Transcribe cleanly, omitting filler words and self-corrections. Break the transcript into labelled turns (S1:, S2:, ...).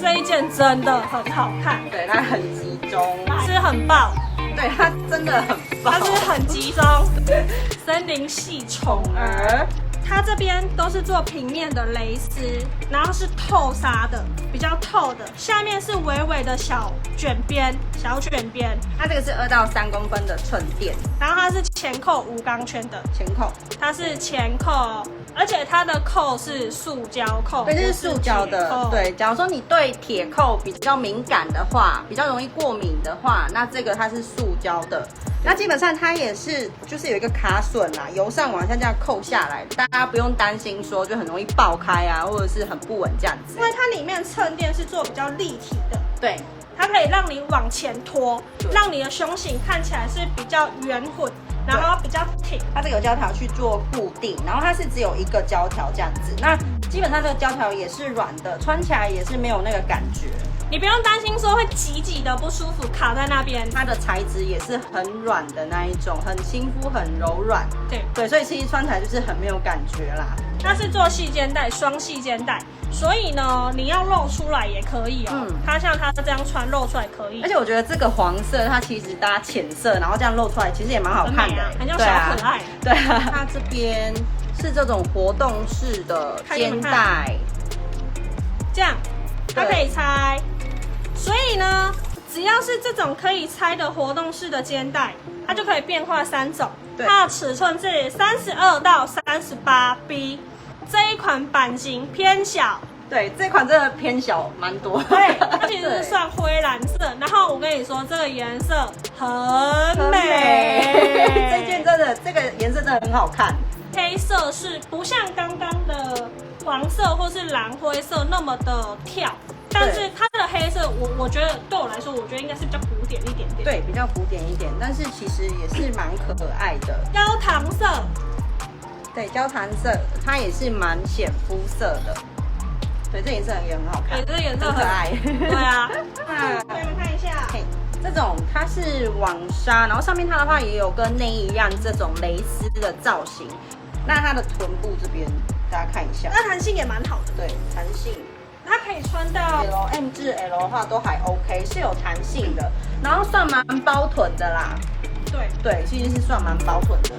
S1: 这一件真的很好看，
S2: 对，它很集中，
S1: 是很爆，
S2: 对，它真的很爆，
S1: 它是很集中。森林系宠儿，它这边都是做平面的蕾丝，然后是透纱的，比较透的，下面是微微的小卷边，
S2: 它这个是2到3公分的衬垫，
S1: 然后它是前扣无钢圈的，
S2: 前扣，
S1: 它是前扣，而且它的扣是塑胶扣，
S2: 对，这是塑胶的。对，假如说你对铁扣比较敏感的话，比较容易过敏的话，那这个它是塑胶的。那基本上它也是，就是有一个卡榫啦，由上往下这样扣下来，大家不用担心说就很容易爆开啊，或者是很不稳这样子。
S1: 因为它里面衬垫是做比较立体的，
S2: 对，
S1: 它可以让你往前拖，让你的胸型看起来是比较圆滚，然后比较挺。
S2: 它这个有胶条去做固定，然后它是只有一个胶条这样子。那基本上这个胶条也是软的，穿起来也是没有那个感觉。
S1: 你不用担心说会挤挤的不舒服，卡在那边。
S2: 它的材质也是很软的那一种，很亲肤，很柔软。对，所以其实穿起来就是很没有感觉啦。
S1: 它是做细肩带，双细肩带，所以呢，你要露出来也可以哦。它像它这样穿露出来可以。
S2: 而且我觉得这个黄色，它其实搭浅色，然后这样露出来，其实也蛮好看的，
S1: 很像小可爱。
S2: 对啊，它这边是这种活动式的肩带，
S1: 这样它可以拆。所以呢，只要是这种可以拆的活动式的肩带，它就可以变化3种。它的尺寸是32到38B， 这一款版型偏小。
S2: 对，这款真的偏小蛮多。
S1: 对，它其实是算灰蓝色。然后我跟你说，这个颜色很美。
S2: 这件真的，这个颜色真的很好看。
S1: 黑色是不像刚刚的黄色或是蓝灰色那么的跳。但是它的黑色，我觉得对我来说，我觉得应该是比较古典一点点。
S2: 对，比较古典一点，但是其实也是蛮可爱的。
S1: 焦糖色，
S2: 对，焦糖色，它也是蛮显肤色的。对，这颜色也很好看。
S1: 对，这颜色
S2: 很可爱。
S1: 对啊，
S2: 那
S1: 给你们看一下。
S2: 这种它是网纱，然后上面它的话也有跟内衣一样这种蕾丝的造型。那它的臀部这边，大家看一下。
S1: 那弹性也蛮好的。
S2: 对，弹性。
S1: 它可以穿到
S2: M 至 L 的话都还 OK， 是有弹性的，然后算蛮包臀的啦。
S1: 对，
S2: 其实是算蛮包臀的。